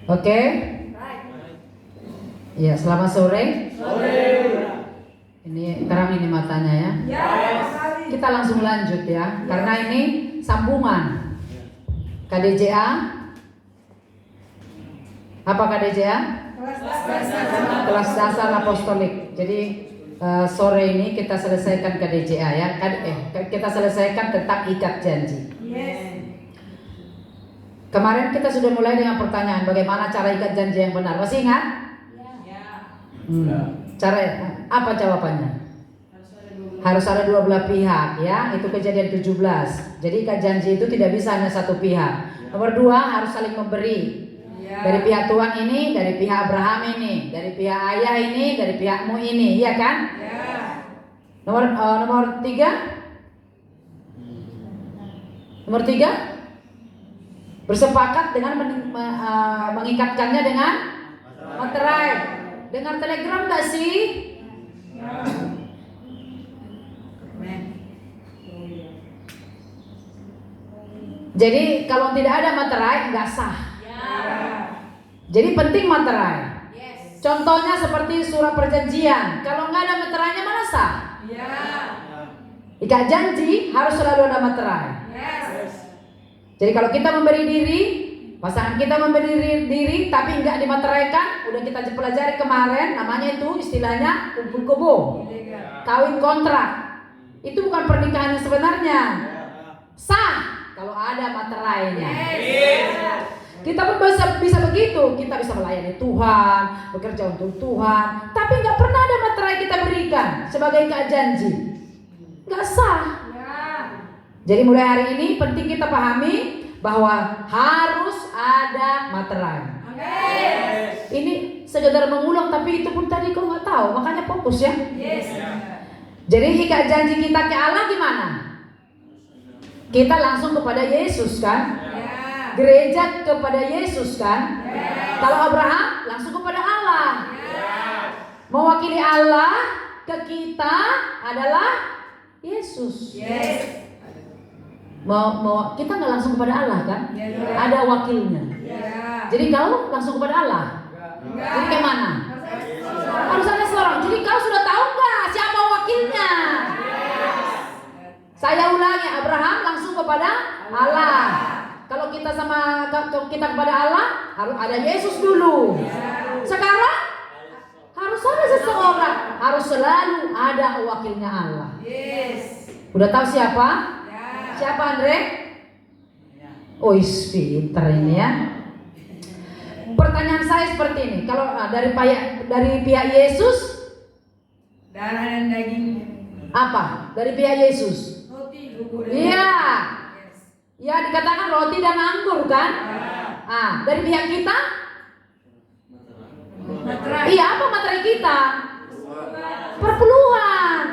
Oke? Ya, selamat sore. Ini terang ini matanya ya. Kita langsung lanjut ya, karena ini sambungan. KDJA. Apa KDJA? Kelas dasar apostolik. Jadi sore ini kita selesaikan KDJA ya. Kita selesaikan tentang ikat janji. Kemarin kita sudah mulai dengan pertanyaan bagaimana cara ikat janji yang benar. Masih ingat? Cara apa jawabannya? Harus ada dua belah pihak ya. Itu Kejadian 17. Jadi ikat janji itu tidak bisa hanya satu pihak. Nomor 2 harus saling memberi. Dari pihak Tuhan ini, dari pihak Abraham ini, dari pihak ayah ini, dari pihakmu ini, iya kan? Nomor 3 bersepakat dengan mengikatkannya dengan materai. Dengar telegram gak sih? Jadi kalau tidak ada materai nggak sah. Jadi penting materai. Contohnya seperti surat perjanjian. Kalau nggak ada materainya mana sah? Ikat janji harus selalu ada materai. Jadi kalau kita memberi diri, pasangan kita memberi diri tapi nggak dimateraikan, udah kita pelajari kemarin, namanya itu istilahnya kumpul-kumpul, kawin kontrak. Itu bukan pernikahan yang sebenarnya. Sah kalau ada materainya. Kita pun bisa begitu, kita bisa melayani Tuhan, bekerja untuk Tuhan, tapi nggak pernah ada materai kita berikan sebagai ikat janji, nggak sah. Jadi mulai hari ini penting kita pahami bahwa harus ada materai. Ini sekedar mengulang, tapi itu pun tadi kau nggak tahu, makanya fokus ya. Jadi ikat janji kita ke Allah gimana? Kita langsung kepada Yesus kan? Gereja kepada Yesus kan? Kalau Abraham langsung kepada Allah. Mewakili Allah ke kita adalah Yesus. Kita nggak langsung kepada Allah kan? Ada wakilnya. Jadi kau langsung kepada Allah. Jadi kemana? Harus ada seorang. Jadi kau sudah tahu nggak siapa wakilnya? Saya ulangi, Abraham langsung kepada Allah. Kalau kita kepada Allah harus ada Yesus dulu. Sekarang harus ada seseorang, harus selalu ada wakilnya Allah. Udah tahu siapa? Siapa Andre? Oh, pinter ini ya. Pertanyaan saya seperti ini. Kalau dari pihak Yesus, darah dan daging. Apa? Dari pihak Yesus? Roti, bubur. Iya. Ya dikatakan roti dan anggur kan? Dari pihak kita? Materai. Iya, apa materai kita? Perpuluhan.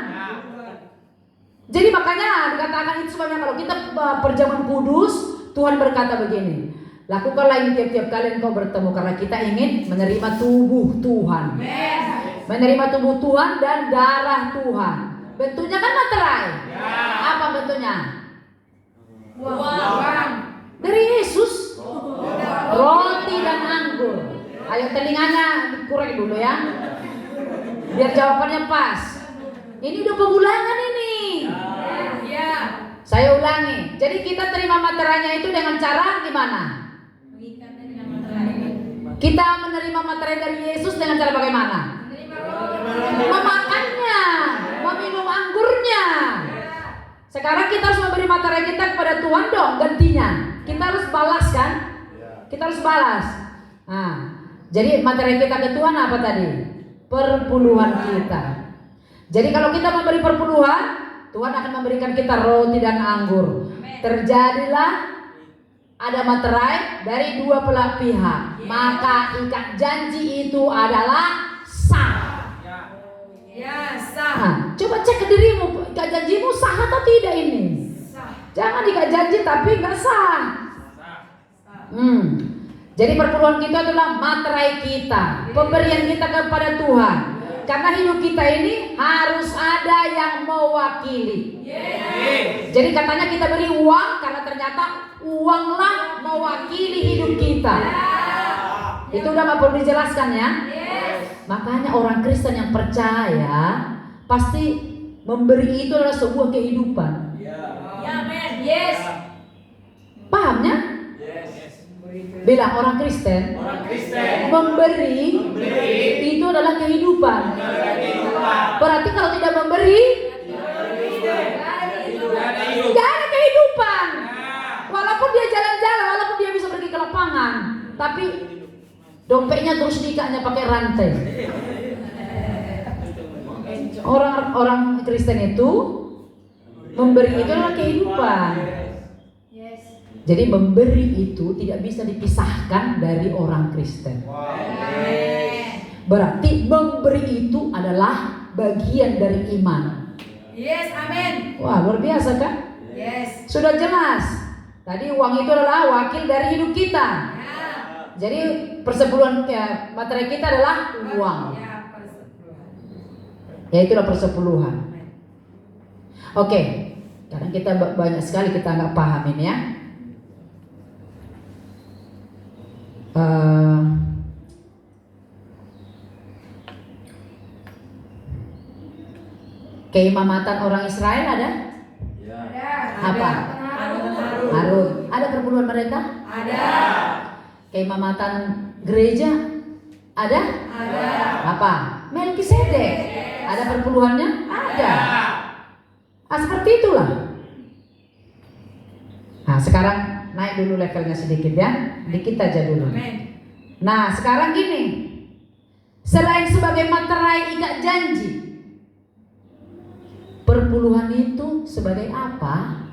Jadi makanya dikatakan itu sebabnya kalau kita perjamuan kudus, Tuhan berkata begini, lakukanlah ini tiap-tiap kali engkau bertemu, karena kita ingin menerima tubuh Tuhan. Menerima tubuh Tuhan dan darah Tuhan. Bentuknya kan materai. Apa bentuknya? Uang. Dari Yesus. Roti dan anggur. Ayo telinganya dikurang dulu ya, biar jawabannya pas. Ini udah pengulangan ini. Saya ulangi. Jadi kita terima materainya itu dengan cara gimana? Kita menerima materai dari Yesus dengan cara bagaimana? Memakannya, meminum anggurnya. Sekarang kita harus memberi materai kita kepada Tuhan dong, gantinya. Kita harus balas kan? Kita harus balas. Jadi materai kita ke Tuhan apa tadi? Perpuluhan kita. Jadi kalau kita memberi perpuluhan, Tuhan akan memberikan kita roti dan anggur. Terjadilah ada materai dari dua belah pihak. Maka ikat janji itu adalah sah. Sah. Coba cek ke dirimu, ikat janjimu sah atau tidak ini? Jangan ikat janji tapi nggak sah. Jadi perpuluhan kita adalah materai kita, pemberian kita kepada Tuhan. Karena hidup kita ini harus ada yang mewakili. Jadi katanya kita beri uang karena ternyata uanglah mewakili hidup kita. Itu udah nggak perlu dijelaskan ya. Yes. Makanya orang Kristen yang percaya pasti memberi itu adalah sebuah kehidupan. Ya, men. Yes. Pahamnya? Bilang orang Kristen memberi itu adalah kehidupan. Berarti kalau tidak memberi nggak ada kehidupan. Walaupun dia jalan-jalan, walaupun dia bisa pergi ke lapangan, tapi dompetnya terus diikatnya pakai rantai. Orang Kristen itu memberi itu adalah kehidupan. Jadi memberi itu tidak bisa dipisahkan dari orang Kristen. Berarti memberi itu adalah bagian dari iman. Yes, amin. Wah, luar biasa kan? Yes. Sudah jelas. Tadi uang itu adalah wakil dari hidup kita. Ya. Jadi persepuluhan materi kita adalah uang. Ya, persepuluhan. Ya itulah persepuluhan. Oke, kadang kita banyak sekali kita nggak paham ini ya. Keimamatan orang Israel ada? Ada. Apa? Harun. Ada perpuluhan mereka? Ada. Keimamatan gereja? Ada? Ada. Apa? Melkisedek. Ada perpuluhannya? Ada. Seperti itulah. Nah, sekarang naik dulu levelnya sedikit ya. Dikit aja dulu. Amin. Nah, sekarang gini. Selain sebagai materai ikat janji, perpuluhan itu sebagai apa?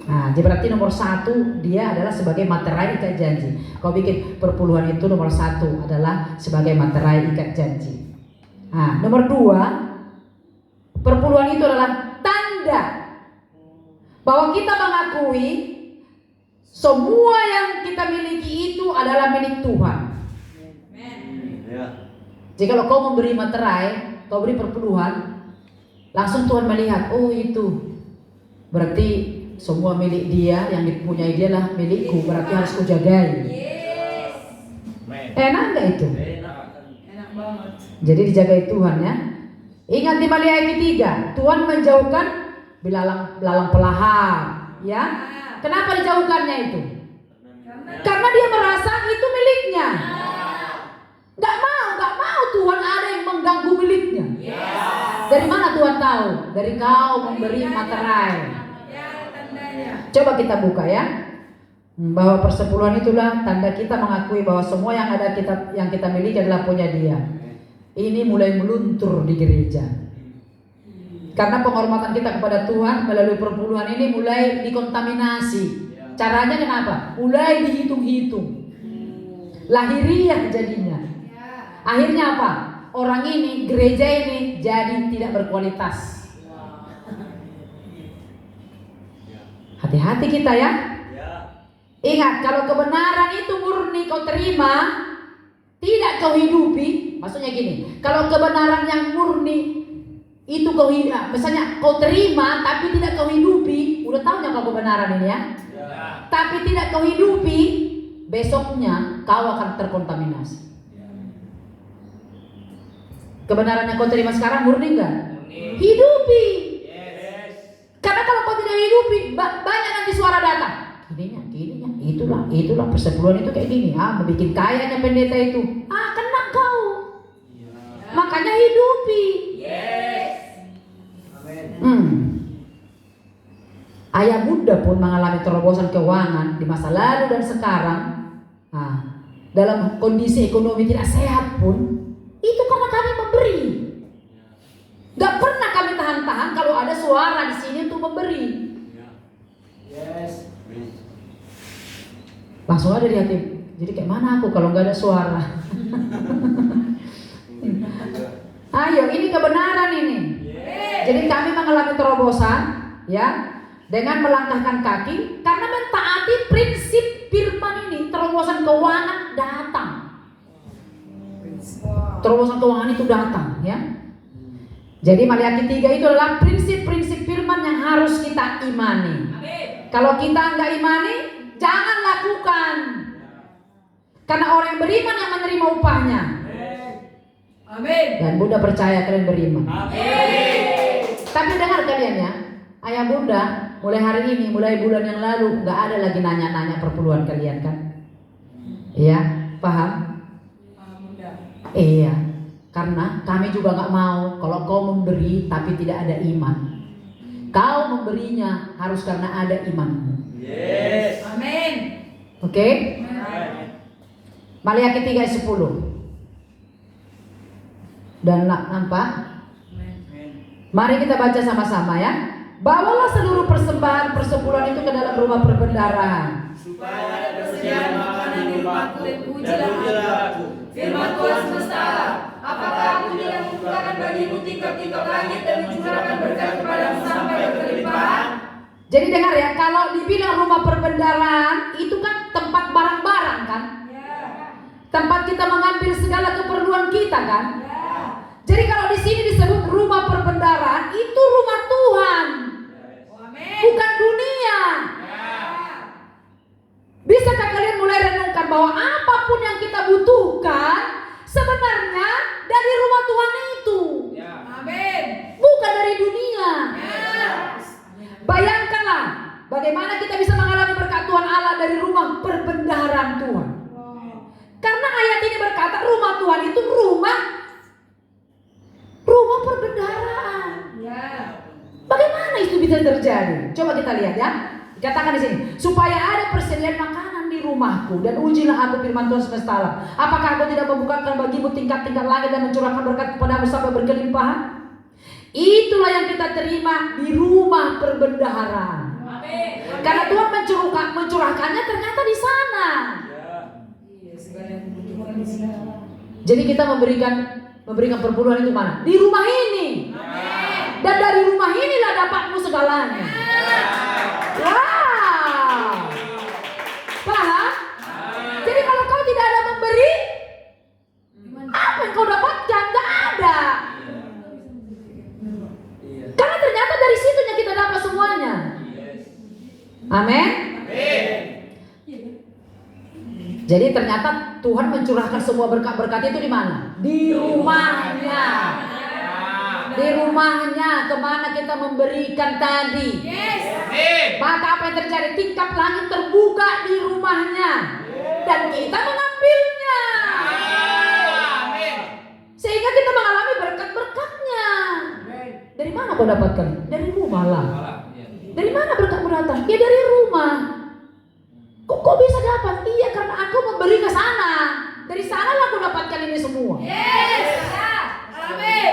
Nah, jadi berarti nomor 1 dia adalah sebagai materai ikat janji. Kau bikin perpuluhan itu nomor 1 adalah sebagai materai ikat janji. Nah, nomor 2, perpuluhan itu adalah tanda bahwa kita mengakui semua yang kita miliki itu adalah milik Tuhan. Jadi kalau kau memberi materai, kau beri perpuluhan, langsung Tuhan melihat, oh itu berarti semua milik dia, yang dipunyai dia lah milikku, berarti harus kujagai. Yes. Enak nggak itu? Enak banget. Jadi dijagai Tuhan ya. Ingat di Maliaki ayat 3, Tuhan menjauhkan belalang pelahar, ya. Kenapa dijauhkannya itu? Karena dia merasa itu miliknya. Nggak mau Tuhan ada yang mengganggu miliknya. Dari mana Tuhan tahu? Dari kau memberi materai. Ya, tandanya. Coba kita buka ya. Bahwa persepuluhan itulah tanda kita mengakui bahwa semua yang kita miliki adalah punya Dia. Ini mulai meluntur di gereja. Karena penghormatan kita kepada Tuhan melalui perpuluhan ini mulai dikontaminasi. Caranya kenapa? Mulai dihitung-hitung. Lahiriah jadinya. Akhirnya apa? Orang ini, gereja ini jadi tidak berkualitas. Hati-hati kita ya. Ingat, kalau kebenaran itu murni kau terima, tidak kau hidupi. Maksudnya gini, kalau kebenaran yang murni itu kau hidup, misalnya kau terima tapi tidak kau hidupi, udah tahu nggak kau kebenaran ini ya? Tapi tidak kau hidupi, besoknya kau akan terkontaminasi. Kebenaran yang kau terima sekarang murni enggak? Hidupi. Karena kalau kau tidak hidupi, banyak nanti suara datang. Gininya, itulah persepuluhan itu kayak gini. Membikin kayanya pendeta itu. Kena kau. Makanya hidupi. Ayah Bunda pun mengalami terobosan keuangan di masa lalu dan sekarang. Dalam kondisi ekonomi tidak sehat pun, itu karena kami memberi. Gak pernah kami tahan-tahan kalau ada suara di sini untuk memberi. Langsung ada di hati. Jadi kayak mana aku kalau gak ada suara? Ayo, ini kebenaran ini. Jadi kami mengalami terobosan, ya, dengan melangkahkan kaki karena mentaati prinsip firman ini. Terobosan keuangan datang. Terobosan keuangan itu datang, ya. Jadi Maliaki 3 itu adalah prinsip-prinsip firman yang harus kita imani. Kalau kita nggak imani, jangan lakukan. Karena orang yang beriman yang menerima upahnya. Amin. Dan Bunda percaya kalian beriman. Amin. Tapi dengar kalian ya, ayah bunda mulai hari ini, mulai bulan yang lalu nggak ada lagi nanya-nanya perpuluhan kalian kan? Iya, paham? Bunda. Iya, karena kami juga nggak mau kalau kau memberi tapi tidak ada iman. Kau memberinya harus karena ada imanmu. Yes. Amin. Oke? Maliaki 3 ayat 10. Dan nampak? Mari kita baca sama-sama ya. Bawalah seluruh persembahan persepuluhan itu ke dalam rumah perbendaharaan. Supaya ada persediaan makanan di rumahku dan pujilah aku. Firman Tuhan semesta alam. Apakah aku tidak membukakan bagimu tingkap-tingkap langit dan mencurahkan berkat kepadamu sampai berkelimpahan? Jadi dengar ya, kalau dibilang rumah perbendaharaan itu kan tempat barang-barang kan? Tempat kita mengambil segala keperluan kita kan? Jadi kalau di sini disebut rumah perbendaharaan, itu rumah Tuhan, bukan dunia. Bisakah kalian mulai renungkan bahwa apapun yang kita butuhkan sebenarnya dari rumah Tuhan itu, Amin. bukan dari dunia. Bayangkanlah bagaimana kita bisa mengalami berkat Tuhan Allah dari rumah perbendaharaan Tuhan. Karena ayat ini berkata rumah Tuhan itu rumah perbendaharaan. Bagaimana itu bisa terjadi? Coba kita lihat ya. Dikatakan di sini, supaya ada persediaan makanan di rumahku dan ujilah aku firman Tuhan semesta alam. Apakah aku tidak membukakan bagimu tingkat-tingkat langit dan mencurahkan berkat kepadamu sampai berkelimpahan? Itulah yang kita terima di rumah perbendaharaan. Karena Tuhan mencurahkannya ternyata di sana. Jadi kita memberikan perpuluhan itu mana? Di rumah ini. Dan dari rumah inilah dapatmu segalanya. Wow. Paham? Jadi kalau kau tidak ada memberi, apa yang kau dapatkan? Gak ada. Karena ternyata dari situnya kita dapat semuanya. Amin. Jadi ternyata Tuhan mencurahkan semua berkat-berkat itu di mana? Di rumahnya. Di rumahnya kemana kita memberikan tadi. Maka apa yang terjadi? Tingkap langit terbuka di rumahnya. Dan kita mengambilnya. Sehingga kita mengalami berkat-berkatnya. Dari mana kau dapatkan? Dari rumah lah. Dari mana berkatmu datang? Ya dari rumah. Kok bisa dapat? Iya karena aku memberi ke sana. Dari sanalah aku dapatkan ini semua. Amin.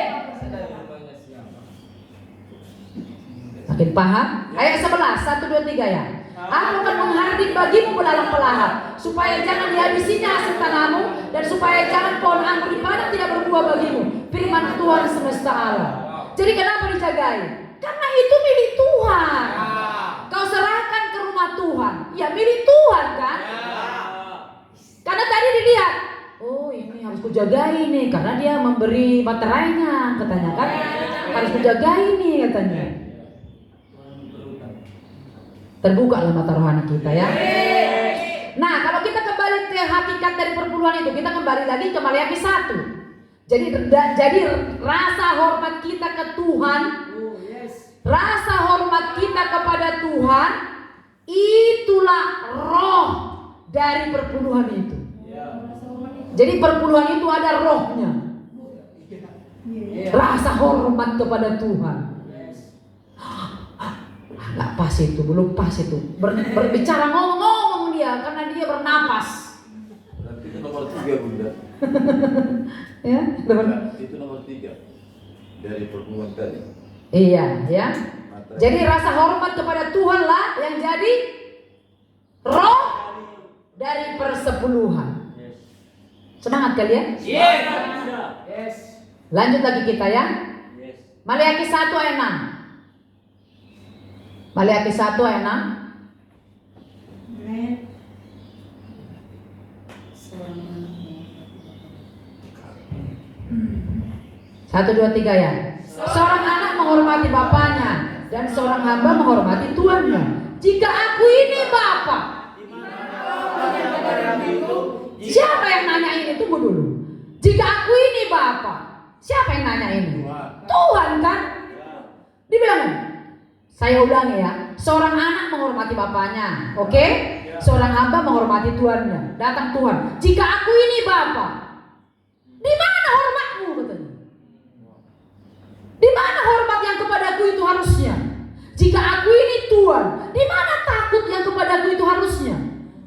Makin paham? Ayat 11, 1, 2, 3 ya. Aku akan menghardik bagimu belalang-belalang, supaya jangan dihabisinya hasil tanahmu, dan supaya jangan pohon anggur di padang tidak berbuah bagimu. Firman Tuhan semesta alam. Jadi kenapa dijagai? Karena itu milik Tuhan. Kau serahkan ke rumah Tuhan. Ya milik Tuhan kan? Karena tadi dilihat, oh ini harus kujagai nih, karena dia memberi materainya katanya kan. Harus kujagai nih katanya. Terbuka lah mata rohani kita ya. Nah kalau kita kembali ke hakikat dari perpuluhan itu, kita kembali lagi ke Maliaki 1. Jadi rasa hormat kita ke Tuhan, rasa hormat kita kepada Tuhan, itulah roh dari perpuluhan itu. Jadi perpuluhan itu ada rohnya. Rasa hormat kepada Tuhan. Nggak pas itu, belum pas itu. Berbicara ngomong dia karena dia bernapas. Berarti itu nomor 3 Bunda. Ya, Itu nomor 3 dari perpuluhan tadi. iya, ya. Jadi rasa hormat kepada Tuhan lah yang jadi roh dari persepuluhan. Semangat kalian? Yes. Lanjut lagi kita ya. Maliaki 1 ayat 6. Maliaki 1 ayat 6. 1, 2, 3 ya. Seorang anak menghormati bapaknya dan seorang hamba menghormati tuannya. Jika aku ini bapak, Siapa yang nanya ini? Tunggu dulu. Jika aku ini Bapa, siapa yang nanya ini? Tuhan kan? Dibilang, saya ulangi ya, seorang anak menghormati bapaknya, oke? Seorang hamba menghormati tuannya. Datang Tuhan, jika aku ini Bapa, di mana hormatmu katanya? Di mana hormat yang kepadaku itu harusnya? Jika aku ini Tuhan, di mana takut yang kepadaku itu harusnya?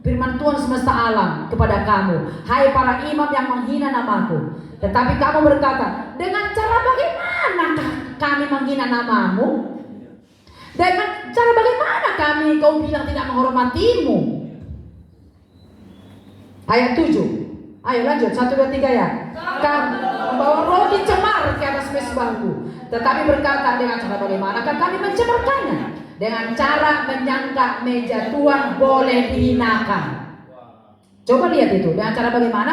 Firman Tuhan semesta alam kepada kamu, hai para imam yang menghina namaku. Tetapi kamu berkata, dengan cara bagaimana kami menghina namamu? Dengan cara bagaimana kami kau bilang tidak menghormatimu? Ayat 7. Ayo lanjut, 1, 2, 3 ya. Kamu membawa roti cemar ke atas mezbahku. Tetapi berkata, dengan cara bagaimana kami mencemarkannya? Dengan cara menyangka meja Tuhan boleh dihinakan. Coba lihat itu, dengan cara bagaimana?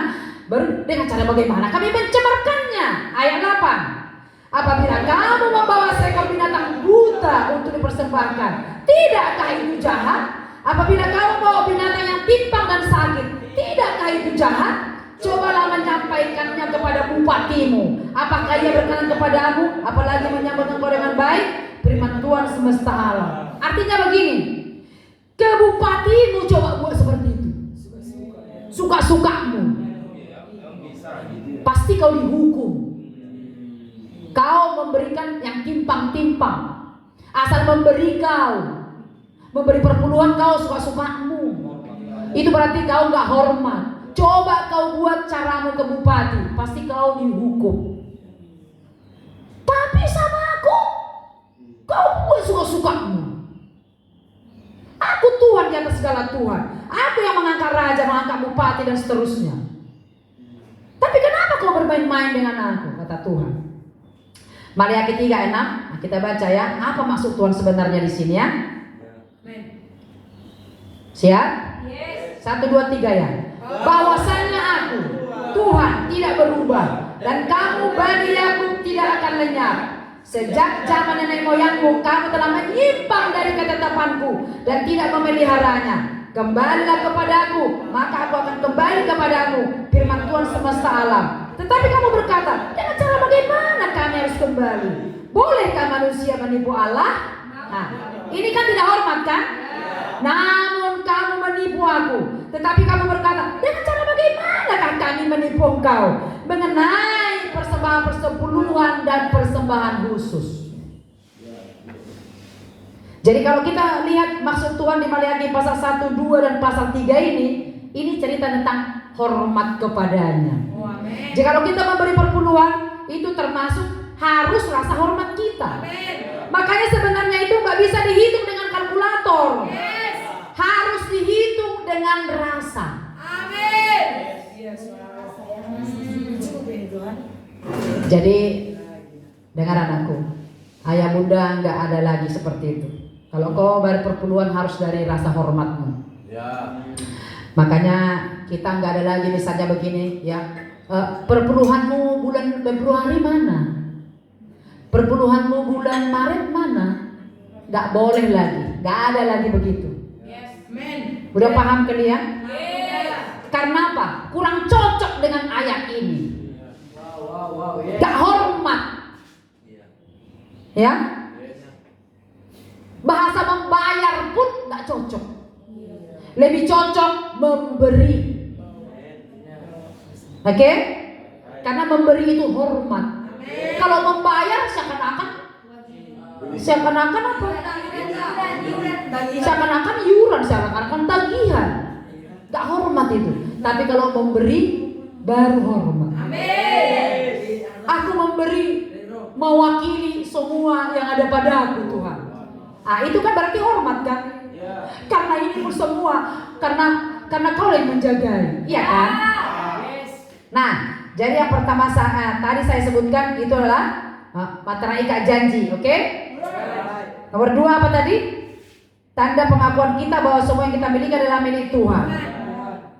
Dengan cara bagaimana kami mencemarkannya. Ayat 8. Apabila kamu membawa seekor binatang buta untuk dipersembahkan, tidakkah itu jahat? Apabila kamu membawa binatang yang timpang dan sakit, tidakkah itu jahat? Cobalah menyampaikannya kepada bupatimu. Apakah ia berkenan kepadamu? Apalagi menyambut engkau dengan baik? Firman Tuhan semesta alam. Artinya begini, ke bupatimu coba buat seperti itu. Suka-sukamu. Pasti kau dihukum. Kau memberikan yang timpang-timpang. Asal memberi kau, memberi perpuluhan kau suka-sukamu. Itu berarti kau gak hormat. Coba kau buat caramu ke bupati, pasti kau dihukum. Tapi sama aku, kau buat suka-sukamu. Aku Tuhan di atas segala Tuhan. Aku yang mengangkat raja, mengangkat bupati dan seterusnya. Tapi kenapa kau bermain-main dengan aku, kata Tuhan. Maliaki 3:6, nah, kita baca ya. Apa maksud Tuhan sebenarnya di sini ya? Siap? 1, 2, 3 ya. Bahwasanya aku Tuhan tidak berubah, dan kamu Bani Yakub tidak akan lenyap. Sejak zaman nenek moyangmu kamu telah menyimpang dari ketetapanku dan tidak memeliharanya. Kembalilah kepadaku, maka aku akan kembali kepadamu. Firman Tuhan semesta alam. Tetapi kamu berkata, dengan cara bagaimana kami harus kembali? Bolehkah manusia menipu Allah? Nah, ini kan tidak hormat kan? Namun kamu menipu aku. Tetapi kamu berkata, dengan cara bagaimanakah kami menipu engkau? Mengenai persembahan persepuluhan dan persembahan khusus. Jadi kalau kita lihat maksud Tuhan di Maliaki pasal 1, 2 dan pasal 3 ini cerita tentang hormat kepadanya. Jadi kalau kita memberi perpuluhan, itu termasuk harus rasa hormat kita. Makanya sebenarnya itu nggak bisa dihitung dengan kalkulator. Harus dihitung dengan rasa. Amin. Jadi dengar anakku, ayah bunda nggak ada lagi seperti itu. Kalau kau bayar perpuluhan harus dari rasa hormatmu. Ya. Makanya kita nggak ada lagi misalnya begini ya, perpuluhanmu bulan Februari mana? Perpuluhanmu bulan Maret mana? Nggak boleh lagi, nggak ada lagi begitu. Udah paham kalian? Karena apa? Kurang cocok dengan ayat ini. Gak hormat. Ya? Bahasa membayar pun gak cocok. Lebih cocok memberi. Oke? Karena memberi itu hormat. Kalau membayar seakan-akan apa? Seakan-akan iuran, seakan-akan tagihan. Gak hormat itu. Tapi kalau memberi baru hormat. Aku memberi mewakili semua yang ada padaku Tuhan. Itu kan berarti hormat kan? Karena ini pun semua karena kau yang menjagai, iya kan? Nah, jadi yang pertama tadi saya sebutkan itu adalah materai ikat janji, oke? Nomor 2 apa tadi? Tanda pengakuan kita bahwa semua yang kita miliki adalah milik Tuhan.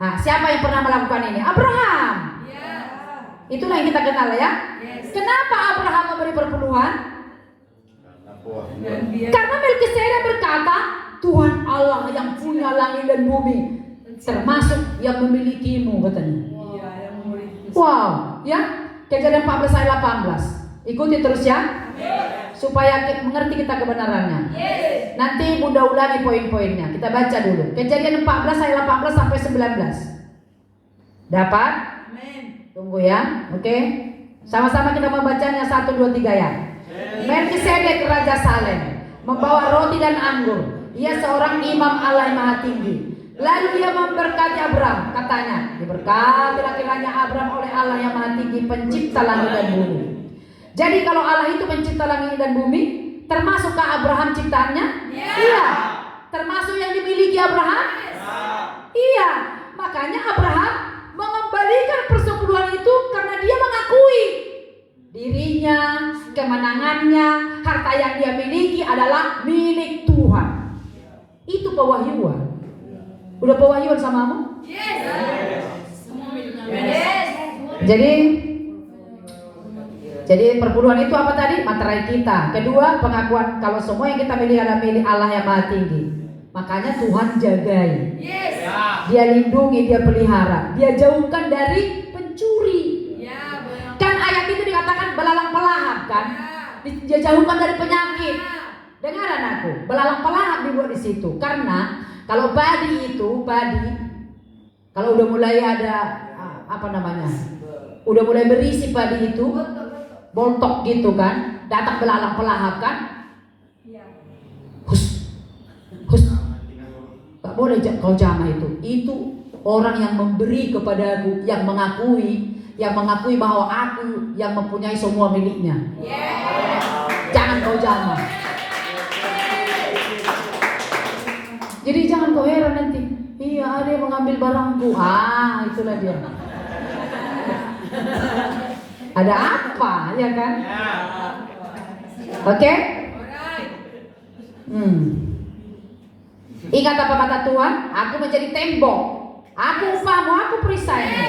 Nah, siapa yang pernah melakukan ini? Abraham. Itulah yang kita kenal ya. Kenapa Abraham memberi perpuluhan? Dan dia Karena Melkisedek berkata, Tuhan Allah yang punya langit dan bumi, termasuk yang memilikimu katanya. Iya, yang memiliki. Wow, ya. Kejadian 14 ayat 18. Ikuti terus ya. Supaya mengerti kita kebenarannya. Nanti Bunda ulangi poin-poinnya. Kita baca dulu. Kejadian 14 ayat 18 sampai 19. Dapat? Amin. Tunggu ya. Oke. Sama-sama kita membacanya 1 2 3 ya. Melkisedek Raja Salem membawa roti dan anggur. Ia seorang imam Allah yang Maha Tinggi. Lalu ia memberkati Abram, katanya, diberkatilah kiranya Abram oleh Allah yang Maha Tinggi, pencipta langit dan bumi. Jadi kalau Allah itu pencipta langit dan bumi, termasukkah Abraham ciptaannya? Iya. Termasuk yang dimiliki Abraham? Iya. Makanya Abraham mengembalikan persepuluhan itu karena dia mengakui dirinya, kemenangannya, harta yang dia miliki adalah milik Tuhan. Itu pewahyuan. Udah pewahyuan samamu? Jadi perpuluhan itu apa tadi? Materai kita. Kedua, pengakuan kalau semua yang kita miliki adalah milik Allah yang Maha Tinggi. Makanya Tuhan jagai. Dia lindungi, dia pelihara, dia jauhkan dari pencuri. Kan ayat itu dikatakan belalang pelahap kan? Dia jauhkan dari penyakit. Dengaran aku, belalang pelahap dibuat di situ karena kalau padi, kalau udah mulai ada udah mulai berisi padi itu, bontok gitu kan, datang belalang pelahap kan, hus, gak boleh kau jamah itu orang yang memberi kepadaku, yang mengakui bahwa aku yang mempunyai semua miliknya. Jangan kau jamah. Jadi jangan kau heran nanti. Iya, ada yang mengambil barangku. Itulah dia. Ada apa, ya kan? Oke? Ingat apa kata Tuhan? Aku menjadi tembok. Aku upahmu, aku perisaimu.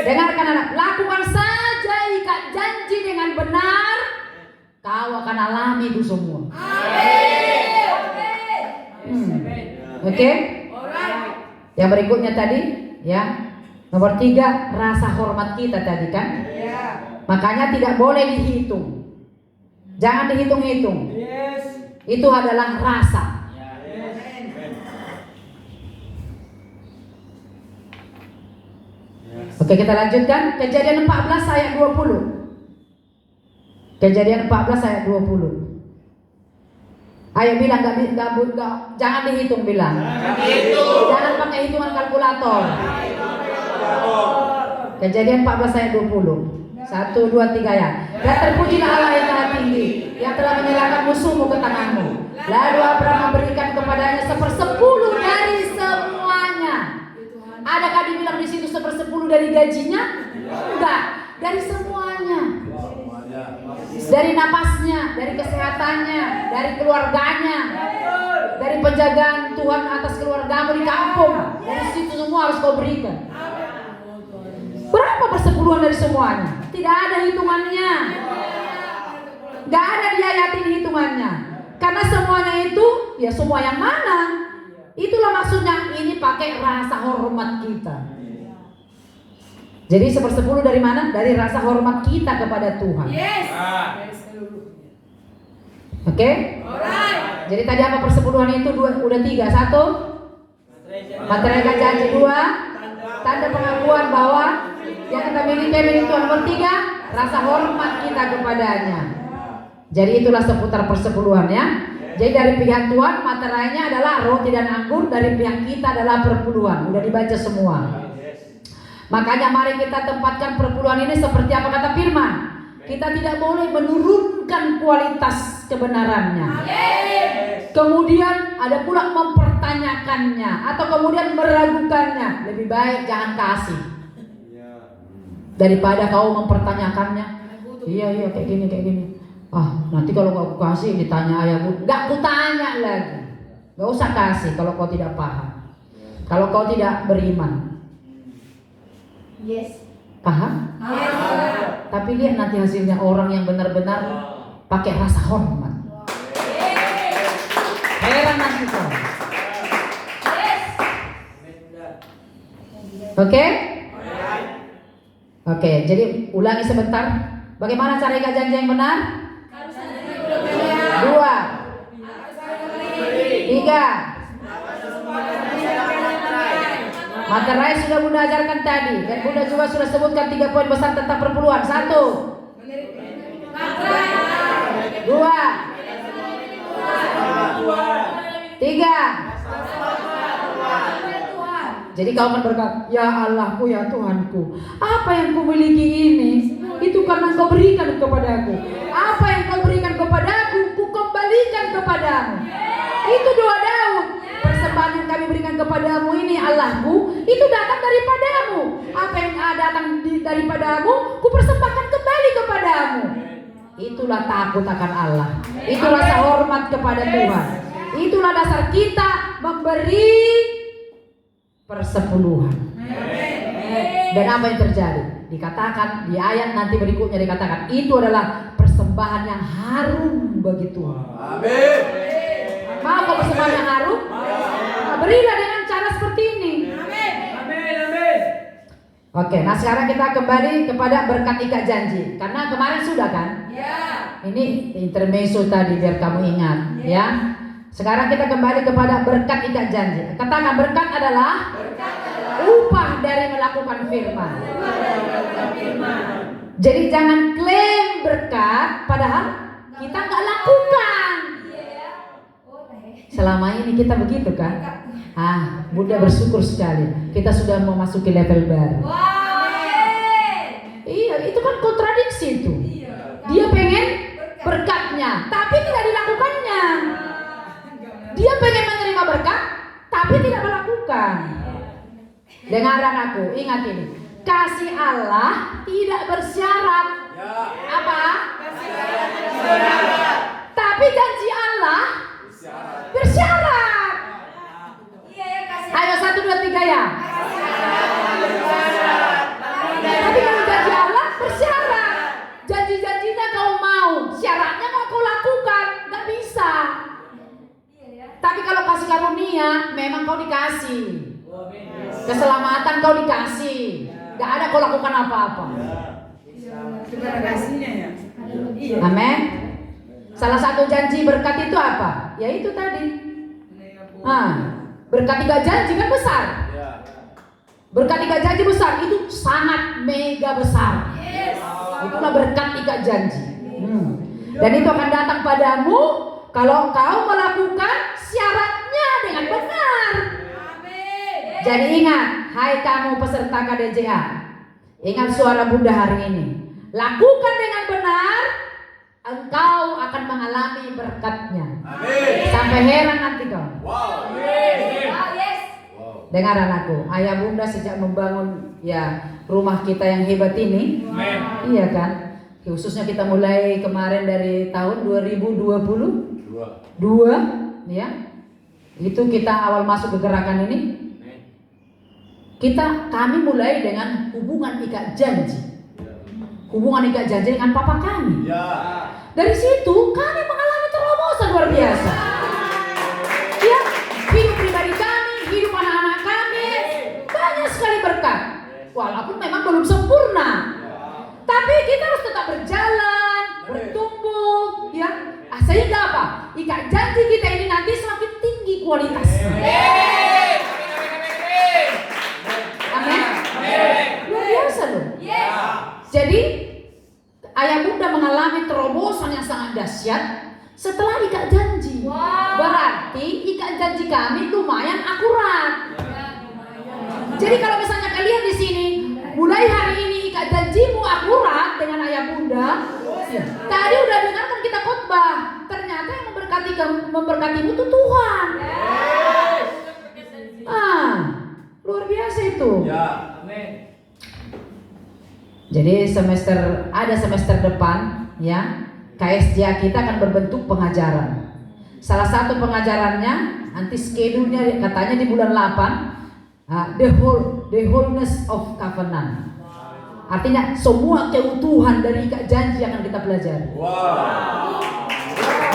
Dengarkan anak, lakukan saja ikat janji dengan benar. Kau akan alami itu semua. Oke? Yang berikutnya tadi, ya. Nomor 3, rasa hormat kita tadi kan? Makanya tidak boleh dihitung. Jangan dihitung-hitung. Itu adalah rasa. Oke, kita lanjutkan. Kejadian 14 ayat 20. Kejadian 14 ayat 20. Ayo bilang jangan dihitung bilang. Jangan pakai hitungan kalkulator. Kejadian 14 ayat 20. 1 2 3 ya. Dan terpujilah Allah yang Maha Tinggi, yang telah menyerahkan musuhmu ke tanganmu. Lalu Abraham memberikan kepadanya 1/10 dari semuanya. Adakah dibilang di situ 1/10 dari gajinya? Enggak, dari semuanya. Dari napasnya, dari kesehatannya, dari keluarganya, dari penjagaan Tuhan atas keluargamu di kampung. Dari situ semua harus kau berikan. Berapa persepuluhan dari semuanya? Tidak ada hitungannya. Gak ada diayatin hitungannya. Karena semuanya itu, ya semua yang mana? Itulah maksudnya ini pakai rasa hormat kita. Jadi 1/10 dari mana? Dari rasa hormat kita kepada Tuhan. Oke? Jadi tadi apa persepuluhan itu? Udah 3. 1, materai janji. 2, tanda pengakuan bahwa yang kita miliki milik Tuhan. Nomor 3, rasa hormat kita kepadanya. Jadi itulah seputar persepuluhan ya. Jadi dari pihak Tuhan materainya adalah roti dan anggur, dari pihak kita adalah perpuluhan. Udah dibaca semua. Makanya mari kita tempatkan perpuluhan ini seperti apa kata firman. Kita tidak boleh menurunkan kualitas kebenarannya. Kemudian ada pula mempertanyakannya atau kemudian meragukannya. Lebih baik jangan kasih daripada kau mempertanyakannya. Iya kayak gini. Nanti kalau aku kasih ditanya ayahku. Gak kutanya lagi. Gak usah kasih kalau kau tidak paham. Kalau kau tidak beriman. Paham? Tapi lihat nanti hasilnya orang yang benar-benar pakai rasa hormat. Heran nanti kau. Oke? Oke, jadi ulangi sebentar. Bagaimana cara ikat janji yang benar? 2, 3. Materai sudah Bunda ajarkan tadi, dan Bunda juga sudah sebutkan 3 poin besar tentang perpuluhan. 1, 2, 3. Jadi kau akan berkata, ya Allahku, ya Tuhanku, apa yang kau miliki ini, itu karena kau berikan kepadaku. Apa yang kau berikan kepadaku, ku kembalikan kepadamu. Itu doa Daud. Persembahan yang kami berikan kepadamu ini, Allahku, itu datang daripadamu. Apa yang datang daripadamu, ku persembahkan kembali kepadamu. Itulah takut akan Allah. Itulah rasa hormat kepada Tuhan. Itulah dasar kita memberi persepuluhan. Dan apa yang terjadi? Dikatakan di ayat nanti berikutnya, dikatakan itu adalah persembahan yang harum bagi Tuhan. Amin. Mau kau persembahan yang harum? Nah, berilah dengan cara seperti ini. Oke, nah sekarang kita kembali kepada berkat ikat janji. Karena kemarin sudah kan? Ini intermezzo tadi biar kamu ingat, ya. Sekarang kita kembali kepada berkat ikat janji. Katakan, berkat adalah upah dari melakukan firman. Jadi jangan klaim berkat padahal kita nggak lakukan. Selama ini kita begitu kan? Bunda bersyukur sekali. Kita sudah memasuki level baru. Iya, itu kan kontradiksi itu. Dia pengen berkatnya, tapi tidak dilakukannya. Dia pengen menerima berkat, tapi tidak melakukan. Dengaran aku, ingat ini. Kasih Allah tidak bersyarat. Apa? Tapi janji Allah bersyarat. Ayo 1, 2, 3 ya. Tapi kalau janji Allah bersyarat, janji-janjinya kau mau, syaratnya nggak kau lakukan, nggak bisa. Tapi kalau kasih karunia, memang kau dikasih. Keselamatan kau dikasih. Gak ada kau lakukan apa-apa. Amin. Salah satu janji berkat itu apa? Ya itu tadi. Berkat 3 janji kan besar. Berkat 3 janji besar itu sangat mega besar. Itulah berkat 3 janji. Dan itu akan datang padamu kalau kau melakukan syaratnya dengan benar. Jadi ingat, hai kamu peserta KDJA, ingat suara Bunda hari ini. Lakukan dengan benar, engkau akan mengalami berkatnya. Sampai heran nanti kau. Dengar anakku, ayah Bunda sejak membangun rumah kita yang hebat ini, iya kan? Khususnya kita mulai kemarin dari tahun 2022, ya. Itu kita awal masuk ke gerakan ini. Kami mulai dengan hubungan ikat janji. Hubungan ikat janji dengan papa kami. Dari situ kami mengalami terobosan luar biasa. Ya, hidup pribadi kami, hidup anak-anak kami, banyak sekali berkat. Walaupun memang belum sempurna, tapi kita harus tetap berjalan, bertumbuh, ya. Sehingga apa? Ikat janji kita ini nanti semakin tinggi kualitasnya. Luar biasa loh. Jadi ayah Bunda mengalami terobosan yang sangat dahsyat setelah ikat janji. Berarti ikat janji kami lumayan akurat. Jadi kalau misalnya kalian di sini mulai hari ini ikat janjimu akurat dengan ayah Bunda. Tadi udah dengarkan kita khotbah. Ternyata yang memberkatimu itu Tuhan. Luar biasa itu. Jadi ada semester depan, ya, KSJ kita akan berbentuk pengajaran. Salah satu pengajarannya nanti schedule-nya katanya di bulan 8, the wholeness of covenant. Artinya semua keutuhan dari ikat janji akan kita pelajari.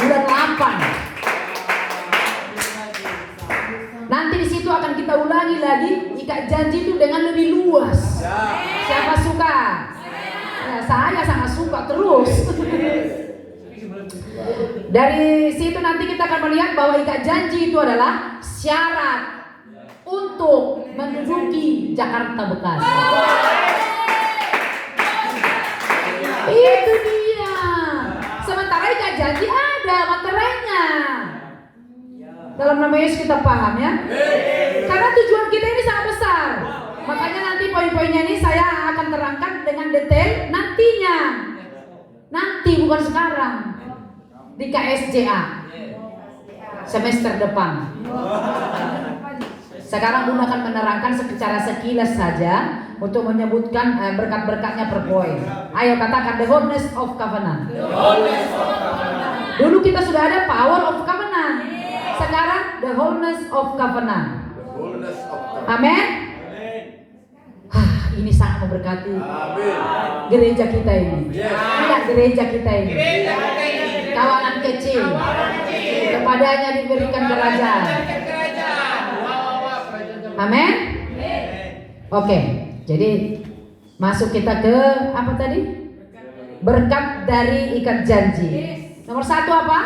Bulan 8. Nanti di situ akan kita ulangi lagi ikat janji itu dengan lebih luas. Siapa suka? Ya, saya sangat suka terus. Dari situ nanti kita akan melihat bahwa ikat janji itu adalah syarat untuk menduduki Jakarta Bekasi. Itu dia. Sementara ikat janji ada materainya. Dalam nama Yesus kita paham ya. Karena tujuan kita ini sangat besar. Makanya nanti poin-poinnya ini saya akan terangkan dengan detail nantinya. Nanti bukan sekarang. Di KSJA semester depan. Sekarang Bunda akan menerangkan secara sekilas saja untuk menyebutkan berkat-berkatnya per poin. Ayo katakan the wholeness of covenant. Dulu kita sudah ada power of covenant. Sekarang the wholeness of covenant. Amin. Ini sangat memberkati gereja kita ini. Tidak gereja kita ini. Kawanan kecil. Kepadanya diberikan kerajaan. Amin. Oke, jadi masuk kita ke apa tadi? Berkat dari ikat janji. Nomor 1 apa?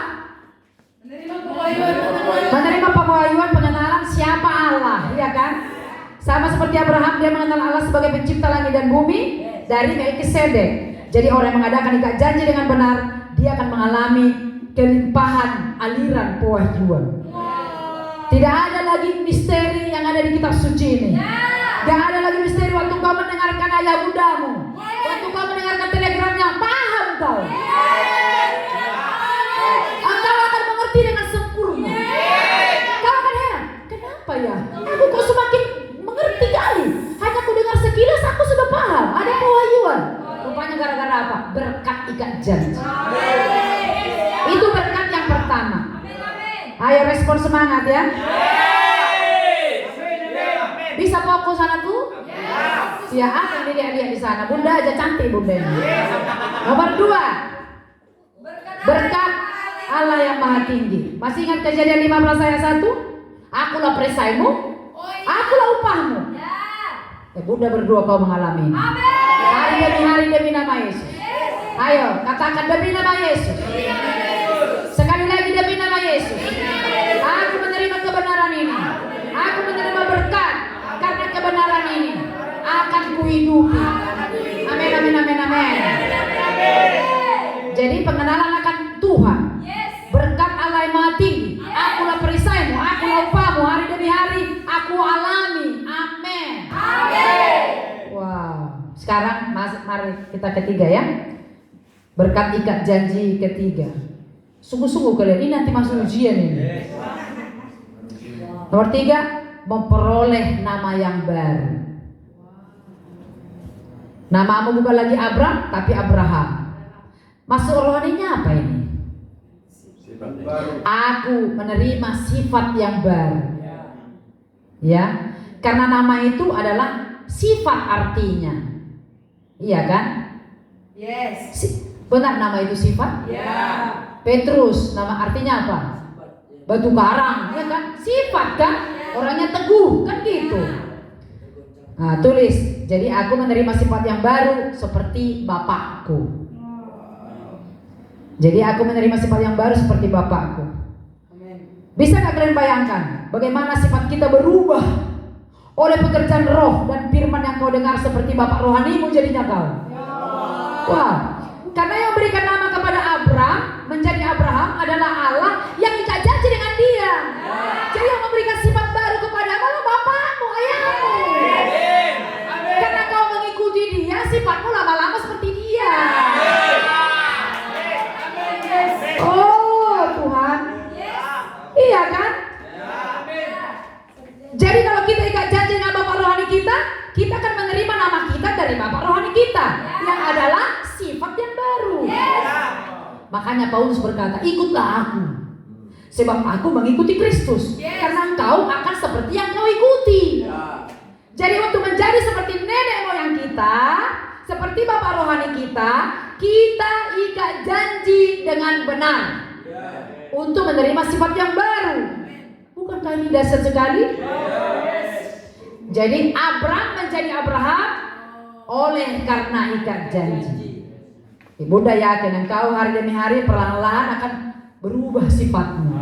Menerima pewahyuan pengenalan siapa Allah, ya kan? Sama seperti Abraham, dia mengenal Allah sebagai pencipta langit dan bumi dari Melkisedek. Jadi orang yang mengadakan ikat janji dengan benar, dia akan mengalami kelimpahan aliran pewahyuan. Tidak ada lagi misteri yang ada di kitab suci ini. Tidak ada lagi misteri waktu kau mendengarkan ayah bundamu, waktu kau mendengarkan telegramnya, paham kau. Engkau akan mengerti dengan sempurna. Kau akan heran, kenapa ya? Aku kok semakin mengerti kali. Hanya aku dengar sekilas aku sudah paham. Ada pewahyuan. Rupanya gara-gara apa? Berkat ikat janji. Itu berkat yang pertama. Ayo respon semangat ya. Bisa fokus sana tuh? Ya, apa yang dilihat-lihat di sana? Bunda aja cantik bunda ini. Nomor 2, berkat Allah yang maha tinggi. Masih ingat Kejadian 15 ayat 1? Akulah perisaimu, akulah upahmu. Bunda berdua kau mengalami ini. Hari demi hari demi nama Yesus. Ayo katakan demi nama Yesus. Sekali lagi demi nama Yesus. Aku menerima kebenaran ini. Aku menerima berkat karena kebenaran ini akan kuhidupi. Amin, amin, amin, amin. Jadi pengenalan akan Tuhan, berkat Allah yang maha tinggi. Akulah perisaimu, akulah upahmu. Hari demi hari aku alami. Amin. Wow. Sekarang mari kita ketiga ya. Berkat ikat janji ketiga. Sungguh-sungguh kalian ini nanti masuk ujian ini. Nomor 3, memperoleh nama yang baru. Namamu bukan lagi Abram, tapi Abraham. Masuk rohaninya apa ini? Aku menerima sifat yang baru. Ya, karena nama itu adalah sifat artinya. Iya kan? Yes. Benar nama itu sifat? Ya. Petrus, nama artinya apa? Batu karang, ya kan? Sifat kan? Orangnya teguh, kan gitu. Nah, tulis. Jadi aku menerima sifat yang baru seperti Bapakku. Jadi aku menerima sifat yang baru seperti Bapakku. Bisa gak kalian bayangkan bagaimana sifat kita berubah oleh pekerjaan roh dan firman yang kau dengar seperti Bapak rohanimu jadinya kau. Wah, karena yang memberikan nama kepada Abram menjadi Abraham adalah Allah yang ikat janji dengan dia. Jadi yang memberikan sifat baru kepada Allah bapakmu, ayahmu. Karena kau mengikuti dia, sifatmu lama-lama seperti dia. Oh Tuhan, iya kan? Jadi kalau kita ikat janji dengan Bapak rohani kita, kita akan menerima nama kita dari Bapak rohani kita yang adalah sifat yang baru. Makanya Paulus berkata, ikutlah aku, sebab aku mengikuti Kristus. Karena engkau akan seperti yang kau ikuti. Jadi untuk menjadi seperti nenek moyang kita, seperti Bapak rohani kita, kita ikat janji dengan benar untuk menerima sifat yang baru. Bukankah ini dasar sekali? Jadi Abraham menjadi Abraham oleh karena ikat janji. Bunda yakin engkau hari demi hari perlahan-lahan akan berubah sifatnya,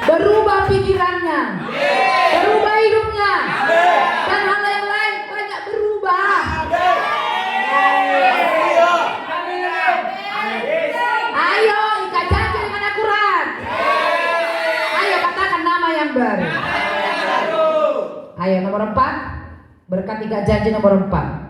berubah pikirannya, berubah hidupnya, dan hal yang lain banyak berubah. Ayo ikat janji dengan akurat. Ayo katakan nama yang baru. Ayo nomor 4, berkat ikat janji nomor 4.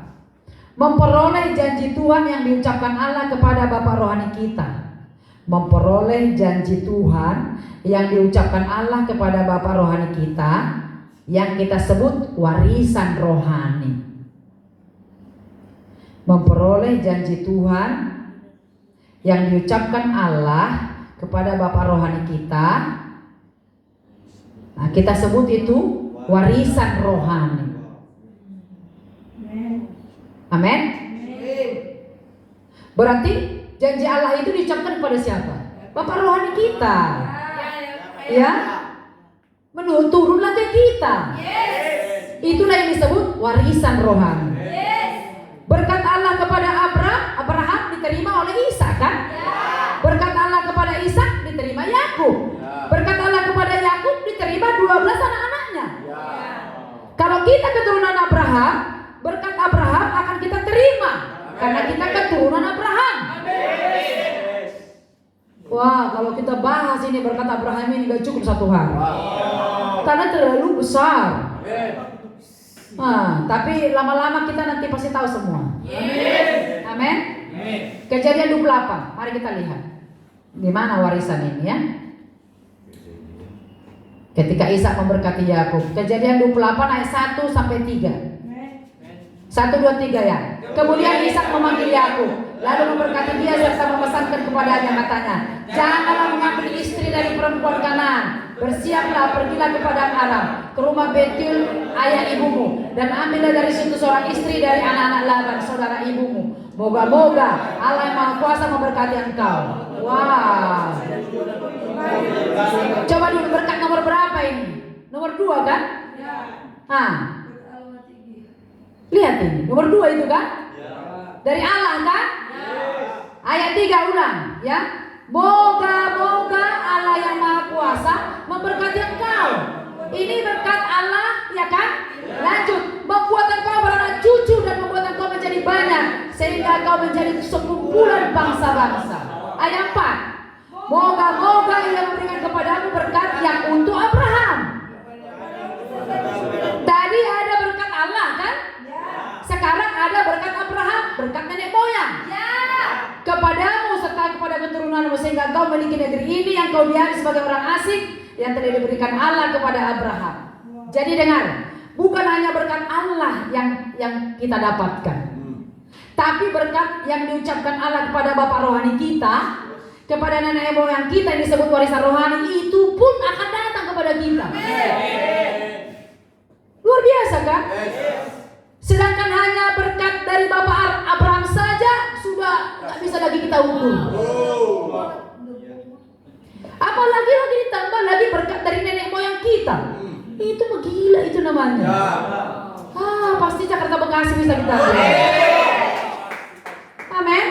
Memperoleh janji Tuhan yang diucapkan Allah kepada Bapa rohani kita. Memperoleh janji Tuhan yang diucapkan Allah kepada Bapa rohani kita, yang kita sebut warisan rohani. Memperoleh janji Tuhan yang diucapkan Allah kepada Bapa rohani kita, nah kita sebut itu warisan rohani. Amin. Berarti janji Allah itu diucapkan kepada siapa? Bapa rohani kita. Ya, turunlah ke kita. Itulah yang disebut warisan rohani. Berkat Allah kepada Abraham diterima oleh Ishak kan? Berkat Allah kepada Ishak diterima Yakub. Berkat Allah kepada Yakub diterima 12 anak-anaknya. Kalau kita keturunan Abraham, berkat Abraham akan kita terima karena kita keturunan Abraham. Wah, kalau kita bahas ini berkat Abraham ini gak cukup 1 hari, karena terlalu besar. Nah, tapi lama-lama kita nanti pasti tahu semua. Amin. Kejadian 28, mari kita lihat di mana warisan ini ya. Ketika Ishak memberkati Yakub, Kejadian 28 ayat 1 sampai 3. 1, 2, 3 ya. Kemudian Ishak memanggil Yakub, lalu memberkati dia serta memesankan kepadanya, katanya, janganlah mengambil istri dari perempuan Kanaan. Bersiaplah, pergilah ke padang Aram, ke rumah Betul ayah ibumu, dan ambillah dari situ seorang istri dari anak-anak Laban saudara ibumu. Moga-moga Allah yang Maha Kuasa memberkati engkau. Wah. Coba dulu, berkat nomor berapa ini? Nomor 2 kan? Lihat ini, nomor 2 itu kan? Dari Allah kan? Ayat 3 ulang ya. Moga-moga Allah yang Maha Kuasa memberkati engkau. Ini berkat Allah ya kan? Lanjut, membuat engkau beranak cucu dan membuat engkau menjadi banyak, sehingga engkau menjadi sekumpulan bangsa-bangsa. Ayat 4, moga-moga Ia memberikan kepadamu berkat yang untuk Abraham. Tadi ada berkat Allah kan? Sekarang ada berkat Abraham, berkat nenek moyang. Kepadamu serta kepada keturunanmu, sehingga engkau memiliki negeri ini yang kau diami sebagai orang asing, yang telah diberikan Allah kepada Abraham. Jadi dengar, bukan hanya berkat Allah yang kita dapatkan, tapi berkat yang diucapkan Allah kepada Bapa rohani kita, kepada nenek moyang kita yang disebut warisan rohani, itu pun akan datang kepada kita. Luar biasa kan? Sedangkan hanya berkat dari Bapak Abraham saja sudah nggak bisa lagi kita ukur. Apalagi lagi ditambah lagi berkat dari nenek moyang kita. Itu gila itu namanya. Pasti Jakarta Bekasi bisa kita. Amin.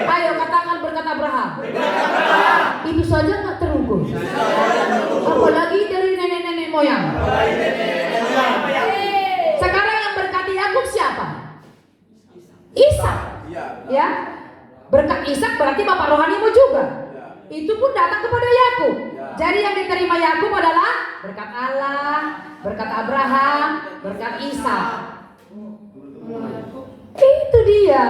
Ayo katakan berkat Abraham. Itu saja nggak terukur. Apalagi dari nenek-nenek moyang. Sekarang yang berkati Yakub siapa? Ishak. Ya. Berkat Ishak berarti bapak rohanimu juga. Itu pun datang kepada Yakub. Jadi yang diterima Yakub adalah berkat Allah, berkat Abraham, berkat Ishak. Itu dia.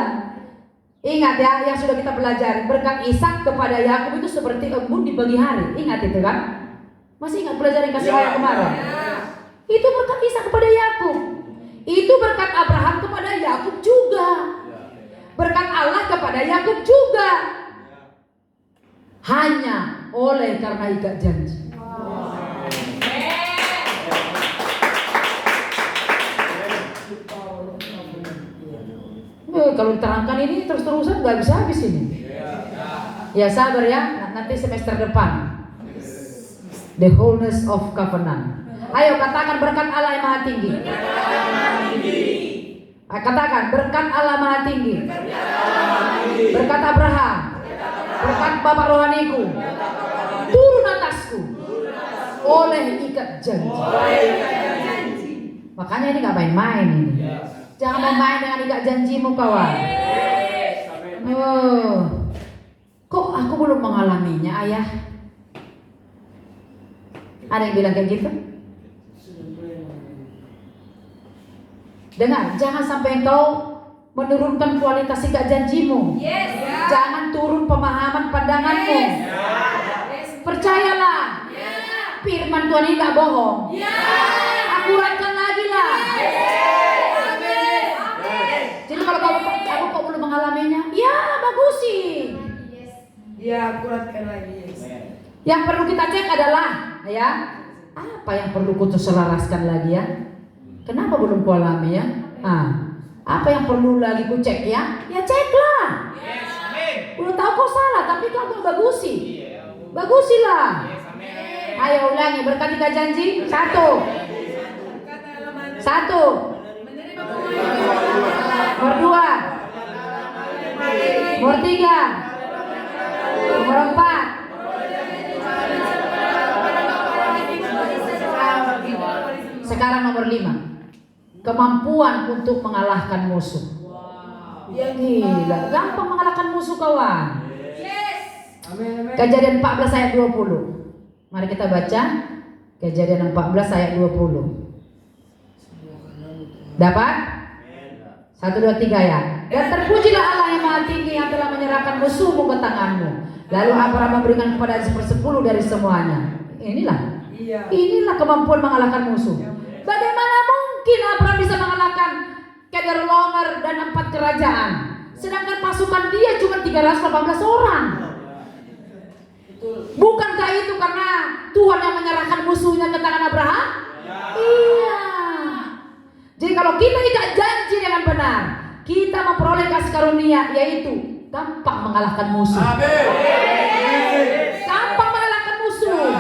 Ingat ya, yang sudah kita pelajari, berkat Ishak kepada Yakub itu seperti embun di pagi hari. Ingat itu kan? Masih ingat pelajaran kasih sayang kemarin? Itu berkat Ishak kepada Yakub. Itu berkat Abraham kepada Yakub juga. Berkat Allah kepada Yakub juga. Hanya oleh karena ikat janji. Kalau diterangkan ini terus-terusan nggak bisa habis ini. Ya sabar ya, nanti semester depan. The wholeness of covenant. Ayo katakan berkat Allah yang maha tinggi. Katakan berkat Allah maha tinggi. Berkat Abraham. Berkat Bapak rohaniku. Turun atasku. Oleh ikat janji. Makanya ini gak main-main ini. Jangan main-main dengan ikat janjimu kawan. Oh, kok aku belum mengalaminya ayah? Ada yang bilang kayak gitu? Dengar, jangan sampai engkau menurunkan kualitas ikat janjimu. Jangan turun pemahaman pandanganmu. Percayalah, firman Tuhan ini gak bohong. Akuratkan lagi lah. Jadi kalau kamu kok belum mengalaminya, ya bagus sih. Ya, akuratkan lagi. Yang perlu kita cek adalah, ya, apa yang perlu kuselaraskan lagi ya? Kenapa belum kualami ya? Apa yang perlu lagi ku cek ya? Ya ceklah. Udah tahu kau salah, tapi kau bagusi. Bagusilah. Ayo ulangi, berkat ikat janji. Satu. Nomor 2. Nomor 3. Nomor 4. Sekarang nomor 5. Kemampuan untuk mengalahkan musuh. Ya gila, gampang mengalahkan musuh kawan. Kejadian 14 ayat 20. Mari kita baca Kejadian 14 ayat 20. Dapat? 1, 2, 3 ya. Dan terpujilah Allah yang maha tinggi yang telah menyerahkan musuhmu ke tanganmu. Lalu Abraham memberikan kepada 1/10 dari semuanya. Inilah kemampuan mengalahkan musuh. Bagaimana mungkin Abraham bisa mengalahkan Kedorlaomer dan 4 kerajaan, sedangkan pasukan dia cuma 318 orang? Bukankah itu karena Tuhan yang menyerahkan musuhnya ke tangan Abraham? Iya. Jadi kalau kita ikat janji dengan benar, kita memperoleh kasih karunia, yaitu gampang mengalahkan musuh. Gampang mengalahkan musuh.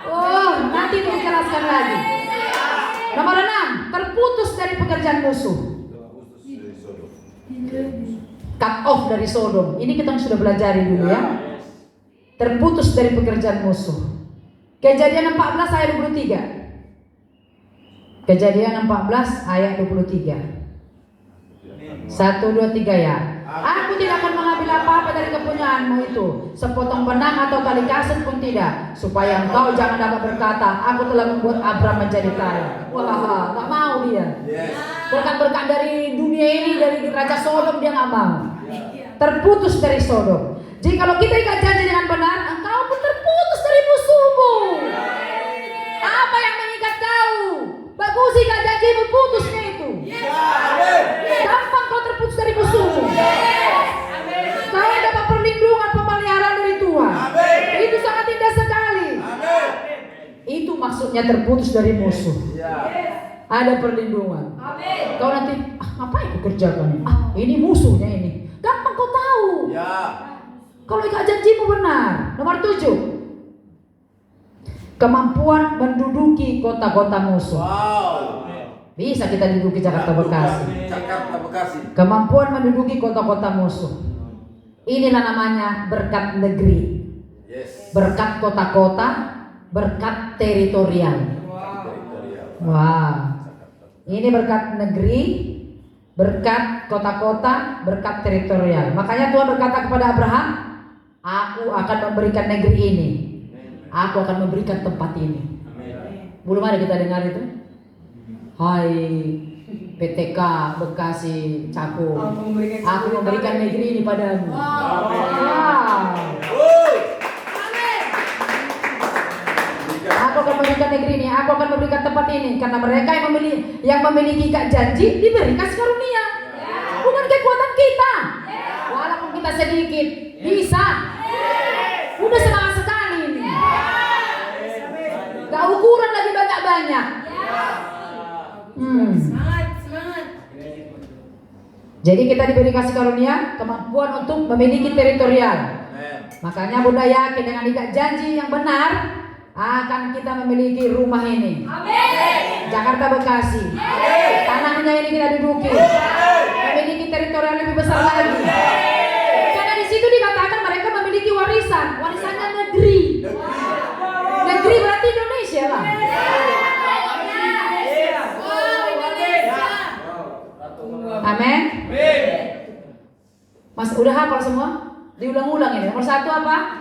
Oh, nanti itu dijelaskan lagi. Nomor 6, terputus dari pekerjaan musuh. Cut off dari Sodom. Ini kita sudah belajari dulu ya. Terputus dari pekerjaan musuh. Kejadian 14 ayat 23. Kejadian 14 ayat 23. 1, 2, 3 ya. Aku tidak akan mengambil apa-apa dari kepunyaanmu itu, sepotong benang atau tali kasut pun tidak, supaya engkau jangan dapat berkata, aku telah membuat Abraham menjadi kaya. Wah, gak mau dia. Berkat-berkat dari dunia ini, dari Raja Sodom, dia gak mau. Terputus dari Sodom. Jadi kalau kita ikat janji dengan benar, engkau pun terputus dari musuhmu. Apa yang mengikat kau? Bagus ikat janjimu, putusnya itu. Gampang kau terputus dari musuhmu. Kau dapat perlindungan, pemeliharaan dari Tuhan. Itu sangat indah sekali. Itu maksudnya terputus dari musuh. Ada perlindungan. Kau nanti, ngapain kau kerjakan? Ini musuhnya ini. Gampang kau tahu. Kalau ikat janjimu benar. Nomor 7. Kemampuan menduduki kota-kota musuh. Bisa kita duduki Jakarta Bekasi. Kemampuan menduduki kota-kota musuh. Inilah namanya berkat negeri. Berkat kota-kota, berkat teritorial. Wah. Ini berkat negeri, berkat kota-kota, berkat teritorial. Makanya Tuhan berkata kepada Abraham, aku akan memberikan negeri ini. Aku akan memberikan tempat ini. Belum ada kita dengar itu? Hai PTK Bekasi Cakung, aku memberikan negeri ini padamu. Aku akan memberikan negeri ini, aku akan memberikan tempat ini. Karena mereka yang memiliki ikat janji diberi kasih karunia. Bukan kekuatan kita. Walaupun kita sedikit, bisa. Udah semangat sekali ini. Gak ukuran lagi banyak-banyak. Semangat. Jadi kita diberi kasih karunia, kemampuan untuk memiliki teritorial. Makanya Bunda yakin dengan ikat janji yang benar, akan kita memiliki rumah ini. Amin. Jakarta Bekasi. Tanahnya ini kita duduki. Memiliki teritori yang lebih besar lagi. Karena di situ dikatakan mereka memiliki warisan. Warisannya negeri. Negeri berarti Indonesia lah. Amin. Mas udah hafal semua? Diulang-ulang ini. Nomor 1 apa?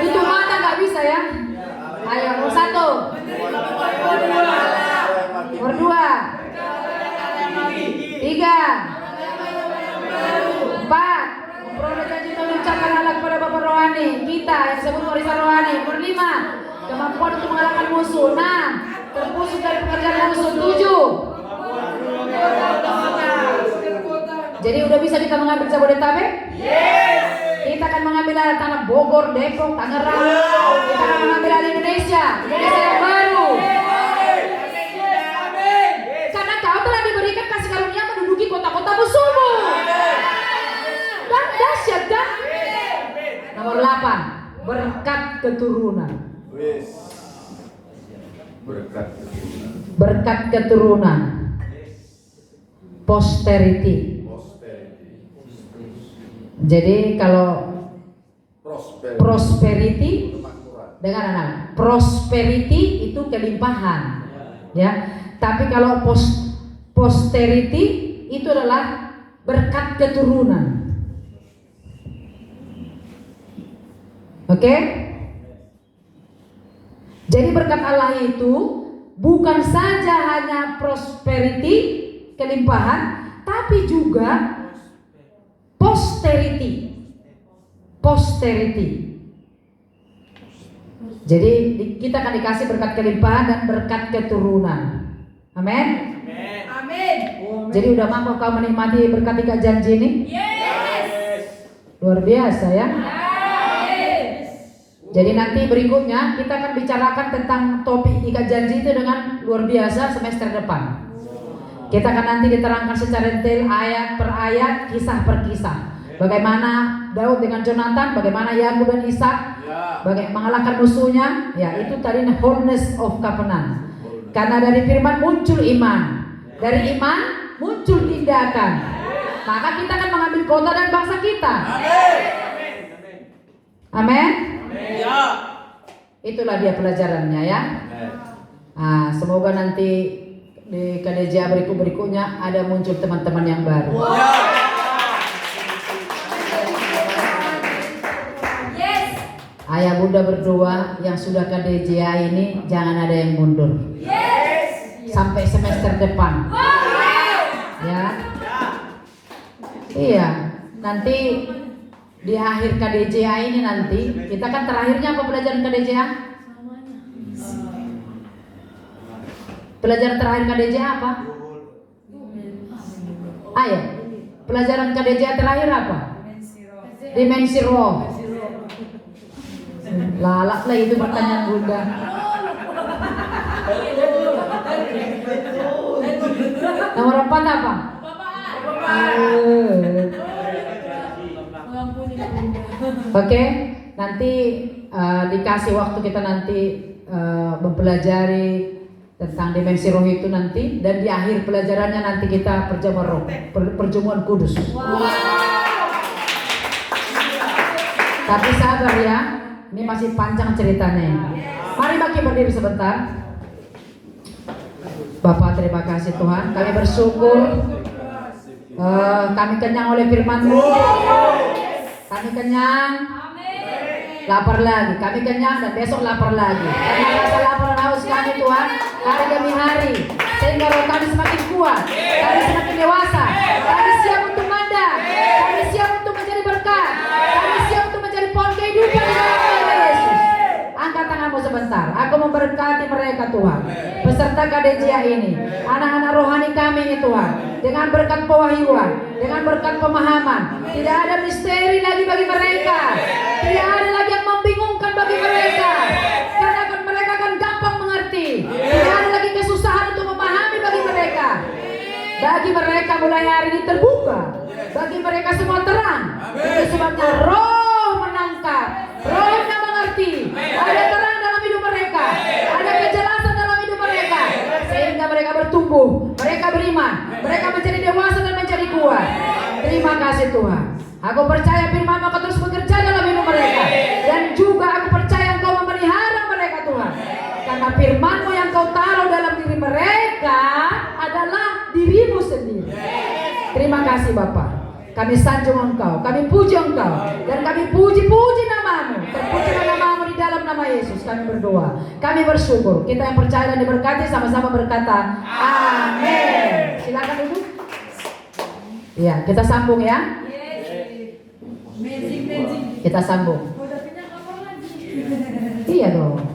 Tutup mata nggak bisa ya. Ayo nomor 1. Nomor 2. 3. 4. Memperoleh janji dan mengucapkan halal kepada Bapak rohani kita yang disebut warisan rohani. Nomor 5. Kemampuan untuk mengalahkan musuh. 6. Terputus dari pekerjaan musuh. 7. Jadi udah bisa kita mengambil Jabodetabek? Yes. Kita akan mengambil alih tanah Bogor, Depok, Tangerang. Kita akan mengambil alih Indonesia yang baru. Karena kau telah diberikan kasih karunia menduduki kota-kota musuhmu. Dan dahsyat kan? Nomor 8, berkat keturunan. Berkat keturunan. Posterity. Jadi kalau prosperity dengan anak, prosperity itu kelimpahan, ya. Tapi kalau posterity itu adalah berkat keturunan. Oke? Jadi berkat Allah itu bukan saja hanya prosperity, kelimpahan, tapi juga posterity. Jadi kita akan dikasih berkat kelimpahan dan berkat keturunan. Amin. Amin. Jadi udah mampu kau menikmati berkat ikat janji ini? Yes. Luar biasa ya. Yes. Jadi nanti berikutnya kita akan bicarakan tentang topik ikat janji itu dengan luar biasa semester depan. Kita akan nanti diterangkan secara detail ayat per ayat, kisah per kisah. Bagaimana Daud dengan Jonathan, bagaimana Yakub dan Ishak, bagaimana mengalahkan musuhnya. Ya, itu tadi wholeness of covenant. Karena dari firman muncul iman, dari iman muncul tindakan. Maka kita akan mengambil kota dan bangsa kita. Amin. Itulah dia pelajarannya ya. Nah, semoga nanti di KDJA berikutnya ada muncul teman-teman yang baru. Yes. Ayah bunda berdoa yang sudah KDJA ini jangan ada yang mundur. Yes. Sampai semester depan. Ya. Iya. Nanti di akhir KDJA ini nanti kita kan terakhirnya apa pelajaran KDJA? Pelajaran terakhir KDJA apa? Ayo, pelajaran KDJA terakhir apa? Dimensi roh. Lalak lah itu pertanyaan bunda. Nomor 4 apa? Oke, nanti dikasih waktu kita nanti mempelajari tentang dimensi roh itu nanti, dan di akhir pelajarannya nanti kita perjamuan roh, perjamuan kudus. Tapi sabar ya, ini masih panjang ceritanya. Mari bagi berdiri sebentar. Bapak terima kasih Tuhan, kami bersyukur kami kenyang oleh firman-Mu. Kami kenyang, lapar lagi, kami kenyang dan besok lapar lagi. Karena rasa lapar dan haus kami Tuhan hari demi hari, sehingga roh kami semakin kuat, kami semakin dewasa, kami siap untuk mandang, kami siap untuk menjadi berkat, kami siap untuk menjadi pohon kehidupan di dalam nama Yesus. Angkat tanganmu sebentar, aku memberkati mereka Tuhan, peserta KDJA ini, anak-anak rohani kami ini Tuhan, dengan berkat pewahyuan, dengan berkat pemahaman. Tidak ada misteri lagi bagi mereka, tidak ada lagi yang membingungkan bagi mereka, karena mereka akan gampang mengerti. Tidak ada lagi kesusahan untuk memahami bagi mereka. Bagi mereka mulai hari ini terbuka, bagi mereka semua terang. Itu sebabnya roh menangkap, rohnya mengerti. mengerti, ada terang dalam hidup mereka, ada kejelasan dalam hidup mereka, sehingga mereka bertumbuh, mereka beriman, mereka menjadi dewasa dan menjadi kuat. Terima kasih Tuhan. Aku percaya firman-Mu akan terus bekerja dalam hidup mereka, dan juga aku percaya Engkau memelihara mereka Tuhan. Karena firman-Mu yang Kau taruh dalam diri mereka adalah diri-Mu sendiri. Terima kasih Bapa. Kami sanjung Engkau, kami puji Engkau, dan kami puji-puji nama-Mu. Terpujilah nama-Mu di dalam nama Yesus. Kami berdoa, kami bersyukur. Kita yang percaya dan diberkati sama-sama berkata amin. Silakan duduk. Ya, kita sambung ya. Magic. Kita sambung. Udah pindah kamar lagi. Iya dong.